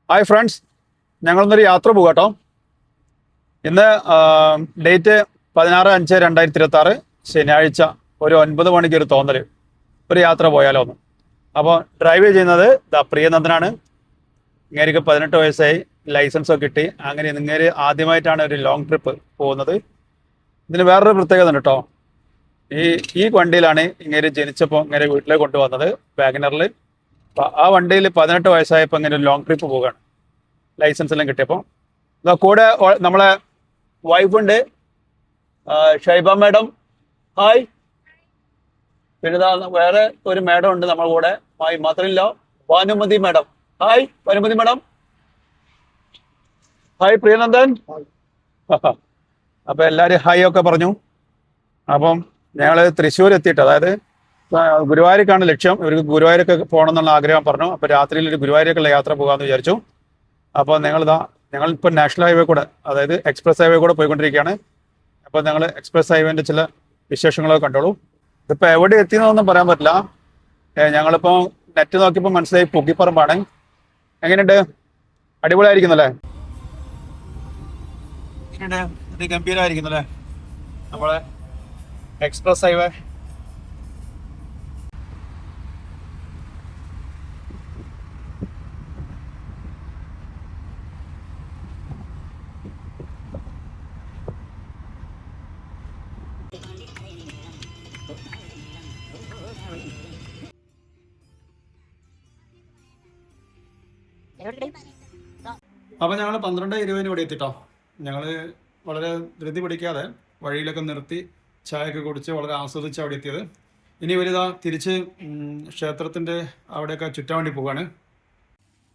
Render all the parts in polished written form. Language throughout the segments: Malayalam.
ഹായ് ഫ്രണ്ട്സ്, ഞങ്ങളൊന്നൊരു യാത്ര പോകാം കേട്ടോ. ഇന്ന് ഡേറ്റ് 16/5/2026 ശനിയാഴ്ച ഒരു 9 മണിക്ക് ഒരു തോന്നൽ ഒരു യാത്ര പോയാലോ ഒന്ന്. അപ്പോൾ ഡ്രൈവ് ചെയ്യുന്നത് പ്രിയനന്ദനാണ്. ഇങ്ങേർക്ക് 18 വയസ്സായി, ലൈസൻസ് ഒക്കെ കിട്ടി. അങ്ങനെ ഇങ്ങേര് ആദ്യമായിട്ടാണ് ഒരു ലോങ് ട്രിപ്പ് പോകുന്നത്. ഇതിന് വേറൊരു പ്രത്യേകത ഉണ്ട് കേട്ടോ. ഈ വണ്ടിയിലാണ് ഇങ്ങേര് ജനിച്ചപ്പോൾ ഇങ്ങനെ വീട്ടിലേക്ക് കൊണ്ടുവന്നത്, വാഗനറിൽ. ആ വണ്ടിയിൽ 18 വയസ്സായപ്പോൾ ഇങ്ങനെ ഒരു ലോങ് ട്രിപ്പ് പോവുകയാണ്, ലൈസൻസ് എല്ലാം കിട്ടിയപ്പോൾ. കൂടെ നമ്മളെ വൈഫുണ്ട്, ഷൈബ മാഡം. ഹായ്. പിന്നെ വേറെ ഒരു മാഡം ഉണ്ട് നമ്മളെ കൂടെ, മാത്രമില്ല, Bhanumathi madam. Hi Bhanumathi madam. Hi Priyanandan. അപ്പൊ എല്ലാരും ഹായ് ഒക്കെ പറഞ്ഞു. അപ്പം ഞങ്ങള് തൃശ്ശൂർ എത്തിയിട്ട്, അതായത് ഗുരുവായൂർക്കാണ് ലക്ഷ്യം. ഇവർക്ക് ഗുരുവായൂരൊക്കെ പോകണം എന്നുള്ള ആഗ്രഹം പറഞ്ഞു. അപ്പൊ രാത്രിയിൽ ഒരു ഗുരുവായൂരൊക്കെയുള്ള യാത്ര പോകാമെന്ന് വിചാരിച്ചു. അപ്പോൾ ഞങ്ങളിപ്പോൾ നാഷണൽ ഹൈവേ കൂടെ, അതായത് എക്സ്പ്രസ് ഹൈവേ കൂടെ പോയിക്കൊണ്ടിരിക്കുകയാണ്. അപ്പോൾ ഞങ്ങൾ എക്സ്പ്രസ് ഹൈവേൻ്റെ ചില വിശേഷങ്ങളൊക്കെ കണ്ടോളൂ. ഇതിപ്പോൾ എവിടെ എത്തിയെന്നൊന്നും പറയാൻ പറ്റില്ല. ഞങ്ങളിപ്പോൾ നെറ്റ് നോക്കിയപ്പോൾ മനസ്സിലായി പുക്കിപ്പറമ്പാണ്. എങ്ങനെയുണ്ട്? അടിപൊളിയായിരിക്കുന്നല്ലേ? ഇത് ഗംഭീരമായിരിക്കുന്നല്ലേ നമ്മളെ എക്സ്പ്രസ് ഹൈവേ. അപ്പം ഞങ്ങൾ 12:20 ഇവിടെ എത്തിട്ടോ. ഞങ്ങൾ വളരെ ധൃതി പിടിക്കാതെ വഴിയിലൊക്കെ നിർത്തി ചായയൊക്കെ കുടിച്ച് വളരെ ആസ്വദിച്ച് അവിടെ എത്തിയത്. ഇനി ഇവരിതാ തിരിച്ച് ക്ഷേത്രത്തിൻ്റെ അവിടെയൊക്കെ ചുറ്റാൻ വേണ്ടി പോവാണ്.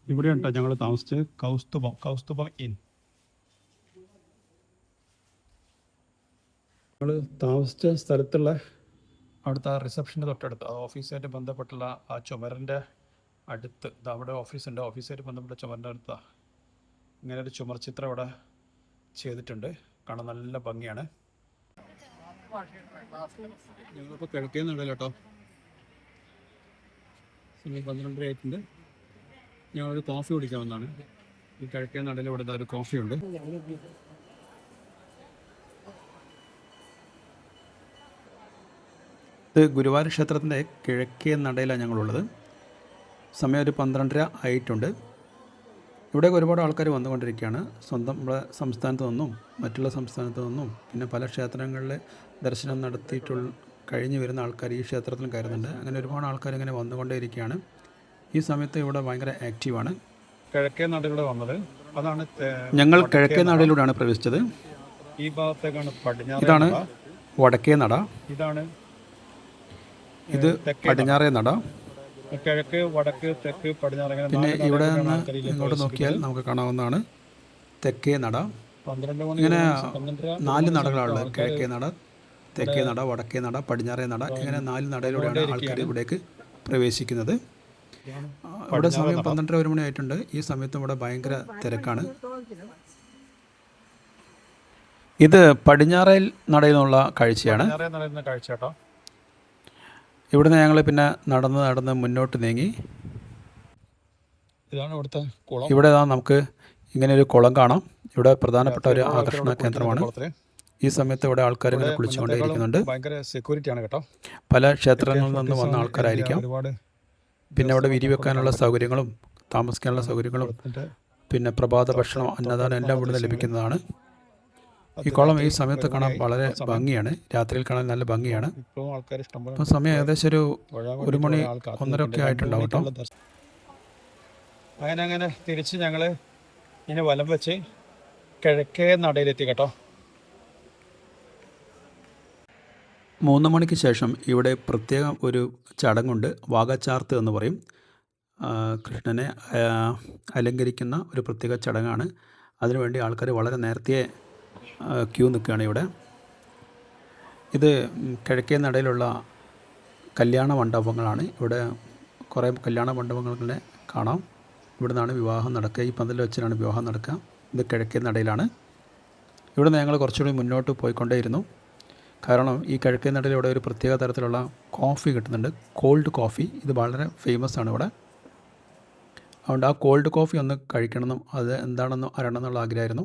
ഇവിടെയാണ് കേട്ടോ ഞങ്ങൾ താമസിച്ച്, കൗസ്തുഭം ഇൻ. ഞങ്ങൾ താമസിച്ച സ്ഥലത്തുള്ള അവിടുത്തെ ആ റിസപ്ഷൻ്റെ തൊട്ടടുത്ത്, ആ ഓഫീസായിട്ട് ബന്ധപ്പെട്ടുള്ള ആ ചുമരിൻ്റെ അടുത്ത്, അവിടെ ഓഫീസുണ്ട്. ഓഫീസായിട്ട് ബന്ധപ്പെട്ട ചുമരിൻ്റെ അടുത്താണ് ഇങ്ങനെ ഒരു ചുമർ ചിത്രം ഇവിടെ ചെയ്തിട്ടുണ്ട്. കാണാൻ നല്ല ഭംഗിയാണ്. ഞങ്ങളിപ്പോൾ കിഴക്കേ നടയില്ല കേട്ടോ. സമയം 12:30 ആയിട്ടുണ്ട്. ഞങ്ങളൊരു കോഫി കുടിക്കാവുന്നതാണ്. ഈ കിഴക്കേ നടയിൽ ഇവിടെ ഒരു കോഫി ഉണ്ട്. ഇത് ഗുരുവായൂർ ക്ഷേത്രത്തിൻ്റെ കിഴക്കേ നടയിലാണ് ഞങ്ങളുള്ളത്. സമയം ഒരു 12:30 ആയിട്ടുണ്ട്. ഇവിടേക്ക് ഒരുപാട് ആൾക്കാർ വന്നുകൊണ്ടിരിക്കുകയാണ്. സ്വന്തം നമ്മുടെ സംസ്ഥാനത്ത് നിന്നും മറ്റുള്ള സംസ്ഥാനത്ത് നിന്നും പിന്നെ പല ക്ഷേത്രങ്ങളിൽ ദർശനം നടത്തിയിട്ടുള്ള കഴിഞ്ഞ് വരുന്ന ആൾക്കാർ ഈ ക്ഷേത്രത്തിലും കയറുന്നുണ്ട്. അങ്ങനെ ഒരുപാട് ആൾക്കാർ ഇങ്ങനെ വന്നുകൊണ്ടേയിരിക്കുകയാണ്. ഈ സമയത്ത് ഇവിടെ ഭയങ്കര ആക്റ്റീവാണ്. കിഴക്കേ നടയിലൂടെ വന്നത്, അതാണ് ഞങ്ങൾ കിഴക്കേ നടയിലൂടെയാണ് പ്രവേശിച്ചത്. ഈ ഭാഗത്തേക്കാണ് പടിഞ്ഞാറ്. ഇതാണ് വടക്കേ നട, ഇത് പടിഞ്ഞാറേ നട. കിഴക്ക്, വടക്ക്, തെക്ക്, പടിഞ്ഞാറ്. പിന്നെ ഇവിടെ നിന്ന് ഇങ്ങോട്ട് നോക്കിയാൽ നമുക്ക് കാണാവുന്നതാണ് തെക്കേ നട. ഇങ്ങനെ 4 നടകളാണുള്ളത്. കിഴക്കേ നട, തെക്കേ നട, വടക്കേ നട, പടിഞ്ഞാറേ നട. ഇങ്ങനെ 4 നടയിലൂടെയാണ് ആൾക്കാർ ഇവിടേക്ക് പ്രവേശിക്കുന്നത്. ഇവിടെ സമയം 12:00 1 മണി ആയിട്ടുണ്ട്. ഈ സമയത്തും ഇവിടെ ഭയങ്കര തിരക്കാണ്. ഇത് പടിഞ്ഞാറേ നടയിൽ നിന്നുള്ള കാഴ്ചയാണ്. ഇവിടുന്ന് ഞങ്ങൾ പിന്നെ നടന്ന് മുന്നോട്ട് നീങ്ങി. ഇതാണ് ഇവിടുത്തെ കുളം. ഇവിടെ നമുക്ക് ഇങ്ങനെ ഒരു കുളം കാണാം. ഇവിടെ പ്രധാനപ്പെട്ട ഒരു ആകർഷണ കേന്ദ്രമാണ്. ഈ സമയത്ത് ഇവിടെ ആൾക്കാർ ഇങ്ങനെ കുളിച്ചുകൊണ്ടേയിരിക്കുന്നുണ്ട്. ഭയങ്കര സെക്യൂരിറ്റിയാണ് കേട്ടോ. പല ക്ഷേത്രങ്ങളിൽ നിന്ന് വന്ന ആൾക്കാരായിരിക്കാം. പിന്നെ ഇവിടെ വിരിവെക്കാനുള്ള സൗകര്യങ്ങളും താമസിക്കാനുള്ള സൗകര്യങ്ങളും പിന്നെ പ്രഭാത ഭക്ഷണം, അന്നദാനം എല്ലാം ഇവിടുന്ന് ലഭിക്കുന്നതാണ്. ഈ കുളം ഈ സമയത്ത് കാണാൻ വളരെ ഭംഗിയാണ്. രാത്രിയിൽ കാണാൻ നല്ല ഭംഗിയാണ്. ഇപ്പോൾ സമയം ഏകദേശം ഒരു 1 മണി 1:30 ഒക്കെ ആയിട്ടുണ്ടാവും കേട്ടോ. അങ്ങനെ തിരിച്ച് ഞങ്ങൾ ഇനി വലം വെച്ച് കിഴക്കേ നടയിലെത്തി കേട്ടോ. 3 മണിക്ക് ശേഷം ഇവിടെ പ്രത്യേകം ഒരു ചടങ്ങുണ്ട്. വാകച്ചാർത്ത് എന്ന് പറയും. കൃഷ്ണനെ അലങ്കരിക്കുന്ന ഒരു പ്രത്യേക ചടങ്ങാണ്. അതിനുവേണ്ടി ആൾക്കാർ വളരെ നേരത്തെ ക്യൂ നിൽക്കുകയാണ് ഇവിടെ. ഇത് കിഴക്കേ നടയിലുള്ള കല്യാണ മണ്ഡപങ്ങളാണ്. ഇവിടെ കുറേ കല്യാണ മണ്ഡപങ്ങളെ കാണാം. ഇവിടെ നിന്നാണ് വിവാഹം നടക്കുക. ഈ പന്തലിൽ വെച്ചിട്ടാണ് വിവാഹം നടക്കുക. ഇത് കിഴക്കേ നടയിലാണ്. ഇവിടെ നിന്ന് ഞങ്ങൾ കുറച്ചുകൂടി മുന്നോട്ട് പോയിക്കൊണ്ടേയിരുന്നു. കാരണം ഈ കിഴക്കേ നടയിൽ ഇവിടെ ഒരു പ്രത്യേക തരത്തിലുള്ള കോഫി കിട്ടുന്നുണ്ട്, കോൾഡ് കോഫി. ഇത് വളരെ ഫേമസ് ആണ് ഇവിടെ. അതുകൊണ്ട് ആ കോൾഡ് കോഫി ഒന്ന് കഴിക്കണമെന്നും അത് എന്താണെന്നും അറിയണം എന്നുള്ള ആഗ്രഹമായിരുന്നു.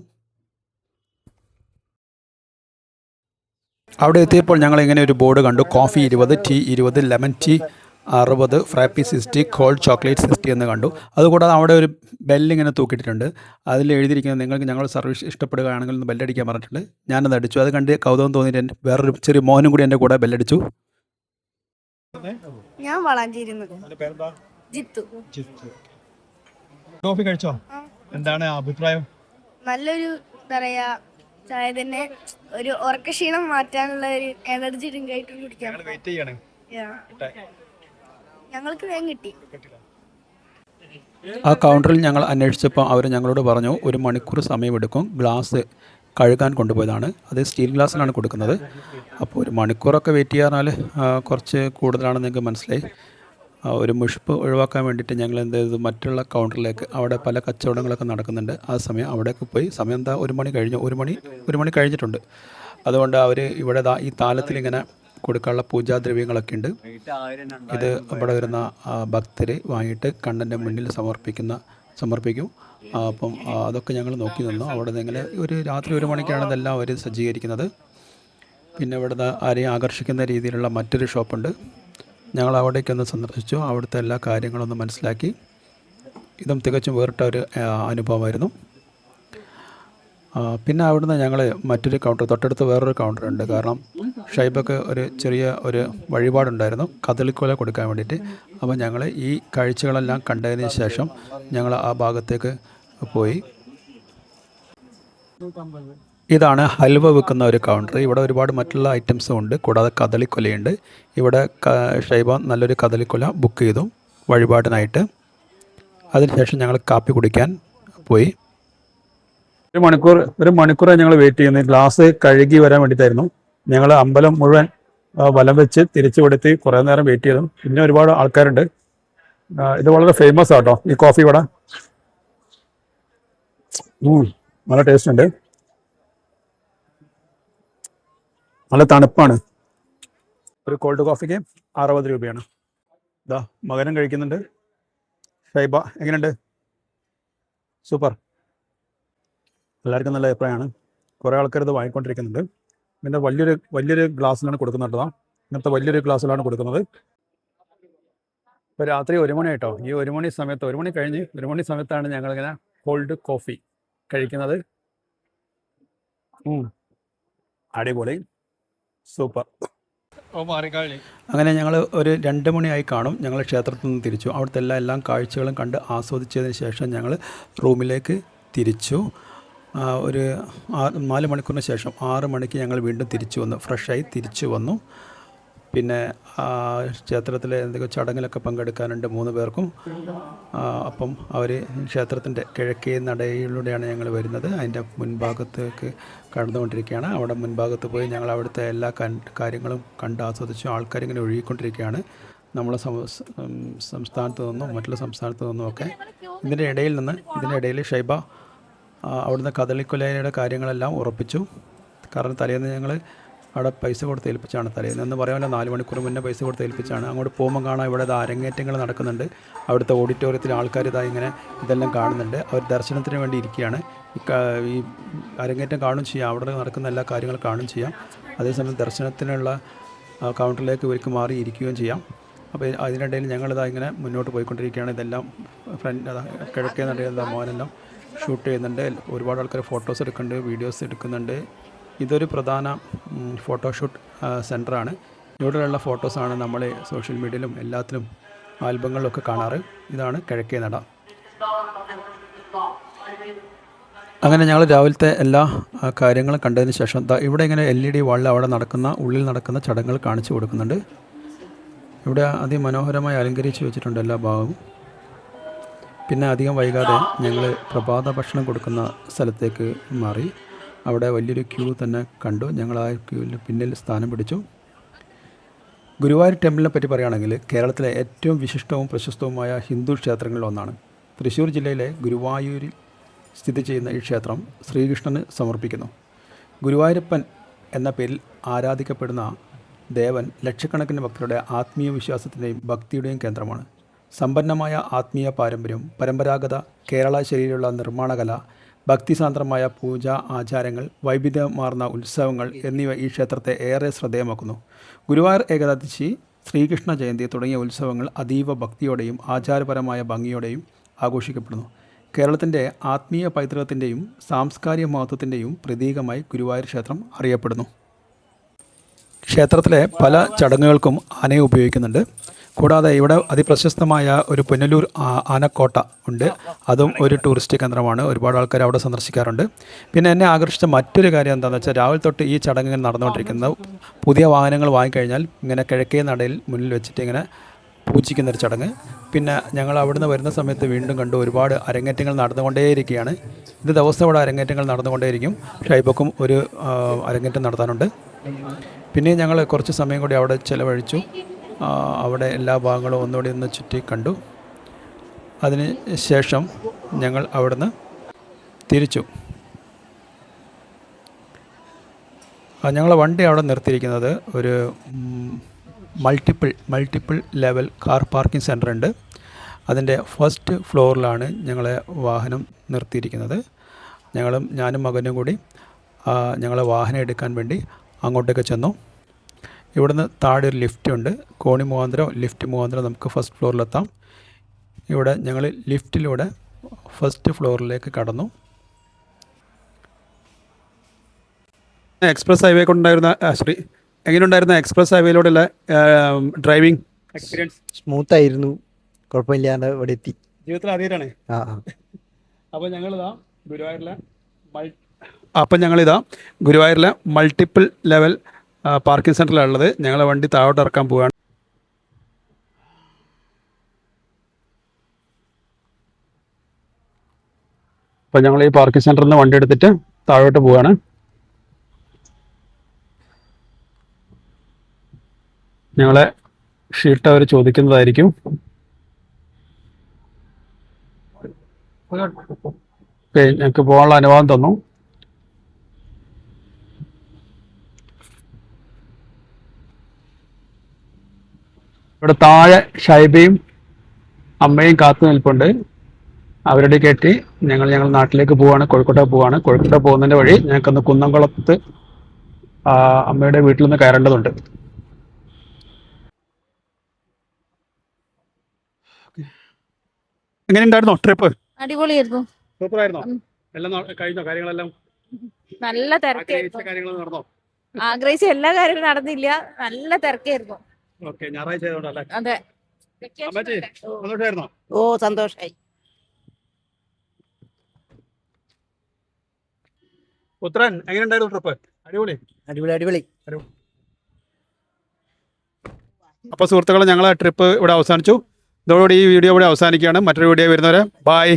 അവിടെ എത്തിയപ്പോൾ ഞങ്ങൾ ഇങ്ങനെ ഒരു ബോർഡ് കണ്ടു, coffee 20, tea 20, lemon tea 60, frappe 60, cold chocolate 60 എന്ന് കണ്ടു. അതുകൂടാതെ അവിടെ ഒരു ബെല്ലിങ്ങനെ തൂക്കിയിട്ടുണ്ട്. അതിൽ എഴുതിയിരിക്കുന്നത് നിങ്ങൾക്ക് ഞങ്ങളുടെ സർവീസ് ഇഷ്ടപ്പെടുകയാണെങ്കിൽ ഒന്ന് ബെല്ലടിക്കാൻ പറഞ്ഞിട്ടുണ്ട്. ഞാനത് അടിച്ചു. അത് കണ്ട് കൗതുകം തോന്നിയിട്ട് വേറൊരു ചെറിയ മോനും കൂടി എൻ്റെ കൂടെ ബെല്ലടിച്ചു. ഞാൻ വളാഞ്ചേരി ജിത്തു. കോഫി കഴിച്ചോ? എന്താണ് അഭിപ്രായം? നല്ലൊരു എന്താ പറയാ, ചായ തന്നെ. ഒരു ഉറക്കക്ഷീണം മാറ്റാനുള്ള ഒരു എനർജി ഡ്രിങ്ക് ആയിട്ട് കുടിക്കാം. ഞങ്ങൾക്ക് വേഗം കിട്ടി. ആ കൗണ്ടറിൽ ഞങ്ങൾ അന്വേഷിച്ചപ്പോൾ അവർ ഞങ്ങളോട് പറഞ്ഞു 1 മണിക്കൂർ സമയമെടുക്കും. ഗ്ലാസ് കഴുകാൻ കൊണ്ടുപോയതാണ്. അത് സ്റ്റീൽ ഗ്ലാസ്സിലാണ് കൊടുക്കുന്നത്. അപ്പോൾ 1 മണിക്കൂറൊക്കെ വെയിറ്റ് ചെയ്യാന്നാൽ കുറച്ച് കൂടുതലാണെന്ന് നിങ്ങൾക്ക് മനസ്സിലായി. ഒരു മുഷിപ്പ് ഒഴിവാക്കാൻ വേണ്ടിയിട്ട് ഞങ്ങൾ എന്ത് ചെയ്തു, മറ്റുള്ള കൗണ്ടറിലേക്ക്, അവിടെ പല കച്ചവടങ്ങളൊക്കെ നടക്കുന്നുണ്ട്, ആ സമയം അവിടേക്ക് പോയി. സമയം എന്താ 1 മണി കഴിഞ്ഞു, 1 മണി കഴിഞ്ഞിട്ടുണ്ട്. അതുകൊണ്ട് അവർ ഇവിടെ ഈ താലത്തിലിങ്ങനെ കൊടുക്കാനുള്ള പൂജാദ്രവ്യങ്ങളൊക്കെ ഉണ്ട്. ഇത് ഇവിടെ വരുന്ന ഭക്തർ വാങ്ങിയിട്ട് കണ്ണൻ്റെ മുന്നിൽ സമർപ്പിക്കും. അപ്പം അതൊക്കെ ഞങ്ങൾ നോക്കി നിന്നു. അവിടെ നിന്ന് ഒരു രാത്രി 1 മണിക്കാണ് ഇതെല്ലാം അവർ സജ്ജീകരിക്കുന്നത്. പിന്നെ ഇവിടുന്ന് ആരെയും ആകർഷിക്കുന്ന രീതിയിലുള്ള മറ്റൊരു ഷോപ്പുണ്ട്. ഞങ്ങൾ അവിടേക്കൊന്ന് സന്ദർശിച്ചു. അവിടുത്തെ എല്ലാ കാര്യങ്ങളൊന്ന് മനസ്സിലാക്കി. ഇതും തികച്ചും വേറിട്ട ഒരു അനുഭവമായിരുന്നു. പിന്നെ അവിടുന്ന് ഞങ്ങൾ മറ്റൊരു കൗണ്ടർ, തൊട്ടടുത്ത് വേറൊരു കൗണ്ടറുണ്ട്. കാരണം ഷൈബക്ക് ഒരു ചെറിയ ഒരു വഴിപാടുണ്ടായിരുന്നു കദളിക്കൊല കൊടുക്കാൻ വേണ്ടിയിട്ട്. അപ്പോൾ ഞങ്ങൾ ഈ കാഴ്ചകളെല്ലാം കണ്ടതിന് ശേഷം ഞങ്ങൾ ആ ഭാഗത്തേക്ക് പോയി. ഇതാണ് ഹൽവ വെക്കുന്ന ഒരു കൗണ്ടർ. ഇവിടെ ഒരുപാട് മറ്റുള്ള ഐറ്റംസും ഉണ്ട്, കൂടാതെ കദളിക്കൊലയുണ്ട്. ഇവിടെ ഷൈബ നല്ലൊരു കദളിക്കൊല ബുക്ക് ചെയ്തു വഴിപാടിനായിട്ട്. അതിനുശേഷം ഞങ്ങൾ കാപ്പി കുടിക്കാൻ പോയി. 1 മണിക്കൂർ ഞങ്ങൾ വെയിറ്റ് ചെയ്യുന്നത്. ഗ്ലാസ് കഴുകി വരാൻ വേണ്ടിയിട്ടായിരുന്നു. ഞങ്ങൾ അമ്പലം മുഴുവൻ വലം വെച്ച് തിരിച്ചു കൊടുത്ത് കുറേ നേരം വെയിറ്റ് ചെയ്തു. പിന്നെ ഒരുപാട് ആൾക്കാരുണ്ട്. ഇത് വളരെ ഫേമസ് ആട്ടോ ഈ കോഫി ഇവിടെ. നല്ല ടേസ്റ്റ് ഉണ്ട്, നല്ല തണുപ്പാണ്. ഒരു കോൾഡ് കോഫിക്ക് 60 രൂപയാണ്. ഇതാ മകനും കഴിക്കുന്നുണ്ട്. ഷൈബ എങ്ങനെയുണ്ട്? സൂപ്പർ. എല്ലാവർക്കും നല്ല അഭിപ്രായമാണ്. കുറേ ആൾക്കാർ ഇത് വാങ്ങിക്കൊണ്ടിരിക്കുന്നുണ്ട്. പിന്നെ വലിയൊരു ഗ്ലാസ്സിലാണ് കൊടുക്കുന്നത്. ഇങ്ങനത്തെ വലിയൊരു ഗ്ലാസ്സിലാണ് കൊടുക്കുന്നത്. ഇപ്പോൾ രാത്രി 1 മണി ആയിട്ടോ. ഈ 1 മണി സമയത്ത്, 1 മണി കഴിഞ്ഞ് 1 മണി സമയത്താണ് ഞങ്ങളിങ്ങനെ കോൾഡ് കോഫി കഴിക്കുന്നത്. അടിപൊളി, സൂപ്പർ. അങ്ങനെ ഞങ്ങൾ ഒരു 2 മണിയായി കാണും. ഞങ്ങൾ ക്ഷേത്രത്തിൽ നിന്ന് തിരിച്ചു. അവിടുത്തെ എല്ലാം കാഴ്ചകളും കണ്ട് ആസ്വദിച്ചതിന് ശേഷം ഞങ്ങൾ റൂമിലേക്ക് തിരിച്ചു. ഒരു 4 മണിക്കൂറിന് ശേഷം 6 മണിക്ക് ഞങ്ങൾ വീണ്ടും തിരിച്ചു വന്നു, ഫ്രഷായി തിരിച്ചു വന്നു. പിന്നെ ക്ഷേത്രത്തിലെ എന്തൊക്കെ ചടങ്ങിലൊക്കെ പങ്കെടുക്കാനുണ്ട് 3 പേർക്കും. അപ്പം അവർ ക്ഷേത്രത്തിൻ്റെ കിഴക്കേ നടയിലൂടെയാണ് ഞങ്ങൾ വരുന്നത്. അതിൻ്റെ മുൻഭാഗത്തേക്ക് കടന്നുകൊണ്ടിരിക്കുകയാണ്. അവിടെ മുൻഭാഗത്ത് പോയി ഞങ്ങൾ അവിടുത്തെ എല്ലാ കാര്യങ്ങളും കണ്ട് ആസ്വദിച്ചു. ആൾക്കാരിങ്ങനെ ഒഴുകിക്കൊണ്ടിരിക്കുകയാണ് നമ്മളെ സംസ്ഥാനത്ത് നിന്നും മറ്റുള്ള സംസ്ഥാനത്ത് നിന്നുമൊക്കെ. ഇതിൻ്റെ ഇടയിൽ ഷൈബ അവിടുന്ന് കദളിക്കൊലയുടെ കാര്യങ്ങളെല്ലാം ഉറപ്പിച്ചു. കാരണം തലേന്ന് ഞങ്ങൾ അവിടെ പൈസ കൊടുത്ത് ഏൽപ്പിച്ചാണ്. തലേന്ന് പറയാമല്ലോ, 4 മണിക്കൂർ മുന്നേ പൈസ കൊടുത്ത് ഏൽപ്പിച്ചാണ്. അങ്ങോട്ട് പോകുമ്പോൾ കാണാം ഇവിടെ അരങ്ങേറ്റങ്ങൾ നടക്കുന്നുണ്ട്. അവിടുത്തെ ഓഡിറ്റോറിയത്തിൽ ആൾക്കാർ ഇതെല്ലാം കാണുന്നുണ്ട്. അവർ ദർശനത്തിന് വേണ്ടി ഇരിക്കുകയാണ്. ഈ അരങ്ങേറ്റം കാണും ചെയ്യാം, അവിടെ നടക്കുന്ന എല്ലാ കാര്യങ്ങളും കാണും ചെയ്യാം. അതേസമയം ദർശനത്തിനുള്ള കൗണ്ടറിലേക്ക് ഇവർക്ക് മാറി ഇരിക്കുകയും ചെയ്യാം. അപ്പോൾ അതിനിടയിൽ ഇങ്ങനെ മുന്നോട്ട് പോയിക്കൊണ്ടിരിക്കുകയാണ്. ഇതെല്ലാം കിഴക്കേ നടയിലുള്ള മോനെല്ലാം ഷൂട്ട് ചെയ്യുന്നുണ്ട്. ഒരുപാട് ആൾക്കാർ ഫോട്ടോസ് എടുക്കുന്നുണ്ട്, വീഡിയോസ് എടുക്കുന്നുണ്ട്. ഇതൊരു പ്രധാന ഫോട്ടോഷൂട്ട് സെൻ്ററാണ്. ഇവിടെയുള്ള ഫോട്ടോസാണ് നമ്മൾ സോഷ്യൽ മീഡിയയിലും എല്ലാത്തിലും ആൽബങ്ങളിലൊക്കെ കാണാറ്. ഇതാണ് കിഴക്കേ നട. അങ്ങനെ ഞങ്ങൾ രാവിലത്തെ എല്ലാ കാര്യങ്ങളും കണ്ടതിന് ശേഷം ഇവിടെ ഇങ്ങനെ LED വാളിൽ ഉള്ളിൽ നടക്കുന്ന ചടങ്ങുകൾ കാണിച്ചു കൊടുക്കുന്നുണ്ട്. ഇവിടെ അതിമനോഹരമായി അലങ്കരിച്ച് വെച്ചിട്ടുണ്ട് എല്ലാ ഭാഗവും. പിന്നെ അധികം വൈകാതെ ഞങ്ങൾ പ്രഭാത ഭക്ഷണം കൊടുക്കുന്ന സ്ഥലത്തേക്ക് മാറി. അവിടെ വലിയൊരു ക്യൂ തന്നെ കണ്ടു. ഞങ്ങൾ ആ ക്യൂവിൽ പിന്നിൽ സ്ഥാനം പിടിച്ചു. ഗുരുവായൂർ ടെമ്പിളിനെ പറ്റി പറയുകയാണെങ്കിൽ കേരളത്തിലെ ഏറ്റവും വിശിഷ്ടവും പ്രശസ്തവുമായ ഹിന്ദു ക്ഷേത്രങ്ങളിൽ ഒന്നാണ്. തൃശ്ശൂർ ജില്ലയിലെ ഗുരുവായൂരിൽ സ്ഥിതി ചെയ്യുന്ന ഈ ക്ഷേത്രം ശ്രീകൃഷ്ണന് സമർപ്പിക്കുന്നു. ഗുരുവായൂരപ്പൻ എന്ന പേരിൽ ആരാധിക്കപ്പെടുന്ന ദേവൻ ലക്ഷക്കണക്കിന് ഭക്തരുടെ ആത്മീയ വിശ്വാസത്തിൻ്റെയും ഭക്തിയുടെയും കേന്ദ്രമാണ്. സമ്പന്നമായ ആത്മീയ പാരമ്പര്യം, പരമ്പരാഗത കേരള ശൈലിയിലുള്ള നിർമ്മാണകല, ഭക്തിസാന്ദ്രമായ പൂജാ ആചാരങ്ങൾ, വൈവിധ്യമാർന്ന ഉത്സവങ്ങൾ എന്നിവ ഈ ക്ഷേത്രത്തെ ഏറെ ശ്രദ്ധേയമാക്കുന്നു. ഗുരുവായൂർ ഏകാദശി, ശ്രീകൃഷ്ണ ജയന്തി തുടങ്ങിയ ഉത്സവങ്ങൾ അതീവ ഭക്തിയോടെയും ആചാരപരമായ ഭംഗിയോടെയും ആഘോഷിക്കപ്പെടുന്നു. കേരളത്തിൻ്റെ ആത്മീയ പൈതൃകത്തിൻ്റെയും സാംസ്കാരിക മഹത്വത്തിൻ്റെയും പ്രതീകമായി ഗുരുവായൂർ ക്ഷേത്രം അറിയപ്പെടുന്നു. ക്ഷേത്രത്തിലെ പല ചടങ്ങുകൾക്കും ആനയെ ഉപയോഗിക്കുന്നുണ്ട്. കൂടാതെ ഇവിടെ അതിപ്രശസ്തമായ ഒരു പുനലൂർ ആനക്കോട്ട ഉണ്ട്. അതും ഒരു ടൂറിസ്റ്റ് കേന്ദ്രമാണ്. ഒരുപാട് ആൾക്കാർ അവിടെ സന്ദർശിക്കാറുണ്ട്. പിന്നെ എന്നെ ആകർഷിച്ച മറ്റൊരു കാര്യം എന്താണെന്ന് വെച്ചാൽ, രാവിലെ തൊട്ട് ഈ ചടങ്ങ് ഇങ്ങനെ നടന്നുകൊണ്ടിരിക്കുന്നത്. പുതിയ വാഹനങ്ങൾ വാങ്ങിക്കഴിഞ്ഞാൽ ഇങ്ങനെ കിഴക്കേ നടയിൽ മുന്നിൽ വെച്ചിട്ട് ഇങ്ങനെ പൂജിക്കുന്നൊരു ചടങ്ങ്. പിന്നെ ഞങ്ങൾ അവിടുന്ന് വരുന്ന സമയത്ത് വീണ്ടും കണ്ടു ഒരുപാട് അരങ്ങേറ്റങ്ങൾ നടന്നുകൊണ്ടേയിരിക്കുകയാണ്. ഇത് ദിവസം ഇവിടെ അരങ്ങേറ്റങ്ങൾ നടന്നുകൊണ്ടേയിരിക്കും. ഷൈബക്കും ഒരു അരങ്ങേറ്റം നടത്താനുണ്ട്. പിന്നെ ഞങ്ങൾ കുറച്ച് സമയം കൂടി അവിടെ ചിലവഴിച്ചു. അവിടെ എല്ലാ ഭാഗങ്ങളും ഒന്നുകൂടി ഒന്ന് ചുറ്റി കണ്ടു. അതിന് ശേഷം ഞങ്ങൾ അവിടുന്ന് തിരിച്ചു. ഞങ്ങളെ വണ്ടി അവിടെ നിർത്തിയിരിക്കുന്നത് ഒരു multiple level car parking centre ഉണ്ട്. അതിൻ്റെ ഫസ്റ്റ് ഫ്ലോറിലാണ് ഞങ്ങളെ വാഹനം നിർത്തിയിരിക്കുന്നത്. ഞാനും മകനും കൂടി ഞങ്ങളെ വാഹനം എടുക്കാൻ വേണ്ടി അങ്ങോട്ടേക്ക് ചെന്നു. ഇവിടുന്ന് താഴെ ഒരു ലിഫ്റ്റ് ഉണ്ട്. കോണി മുഖാന്തരം ലിഫ്റ്റ് മുഖാന്തരം നമുക്ക് ഫസ്റ്റ് ഫ്ലോറിലെത്താം. ഇവിടെ ഞങ്ങൾ ലിഫ്റ്റിലൂടെ ഫസ്റ്റ് ഫ്ലോറിലേക്ക് കടന്നു. എക്സ്പ്രസ് ഹൈവേ കൊണ്ടുണ്ടായിരുന്ന എങ്ങനെയുണ്ടായിരുന്ന എക്സ്പ്രസ് ഹൈവേയിലൂടെയുള്ള ഡ്രൈവിംഗ് എക്സ്പീരിയൻസ്? സ്മൂത്തായിരുന്നു, കുഴപ്പമില്ലാണ്ട് ഇവിടെ എത്തി. ജീവിതത്തിൽ ആദ്യമായിട്ടാണ്. അപ്പോൾ ഞങ്ങളിതാ ഗുരുവായൂരിലെ മൾട്ടിപ്പിൾ ലെവൽ പാർക്കിംഗ് സെൻറ്ററിലാണ് ഉള്ളത്. ഞങ്ങളെ വണ്ടി താഴോട്ട് ഇറക്കാൻ പോവുകയാണ്. അപ്പോൾ ഞങ്ങൾ ഈ പാർക്കിംഗ് സെൻറ്ററിൽ നിന്ന് വണ്ടി എടുത്തിട്ട് താഴോട്ട് പോവുകയാണ്. ഞങ്ങളെ ഷീട്ട് അവർ ചോദിക്കുന്നതായിരിക്കും. ഞങ്ങൾക്ക് പോകാനുള്ള അനുവാദം തന്നു. ഇവിടെ താഴെ ഷൈബയും അമ്മയും കാത്തു നിൽപ്പുണ്ട്. അവരുടെ കയറ്റി ഞങ്ങൾ നാട്ടിലേക്ക് പോവാണ്, കോഴിക്കോട്ടേക്ക് പോവാണ്. കോഴിക്കോട്ടേക്ക് പോകുന്നതിൻ്റെ വഴി ഞങ്ങൾക്കൊന്ന് കുന്നംകുളത്ത് അമ്മയുടെ വീട്ടിൽ നിന്ന് കയറേണ്ടതുണ്ട്. എങ്ങനെയുണ്ടായിരുന്നോ ട്രിപ്പ്? അടിപൊളിയായിരുന്നു. സൂപ്പറായിരുന്നോ? എല്ലാം കഴിഞ്ഞോ? കാര്യങ്ങളെല്ലാം നല്ല തിരക്കായിരുന്നു. കാര്യങ്ങൾ നടന്നോ? ആഗ്രഹിച്ച എല്ലാ കാര്യങ്ങളും നടന്നില്ല. നല്ല തിരക്കായിരുന്നു. ഓക്കെ, ഞായറാഴ്ച ആയതുകൊണ്ടല്ലേ? അതെ. സന്തോഷമായിരുന്നോ? ഓ, സന്തോഷായി. ഉത്തരൻ എങ്ങനെയുണ്ടായിരുന്നു ട്രിപ്പ്? അടിപൊളി. അപ്പോൾ സുഹൃത്തുക്കളെ, ഞങ്ങളെ ട്രിപ്പ് ഇവിടെ അവസാനിച്ചു. ഇതോടുകൂടി ഈ വീഡിയോ ഇവിടെ അവസാനിക്കുകയാണ്. മറ്റൊരു വീഡിയോ വരുന്നവരെ ബൈ.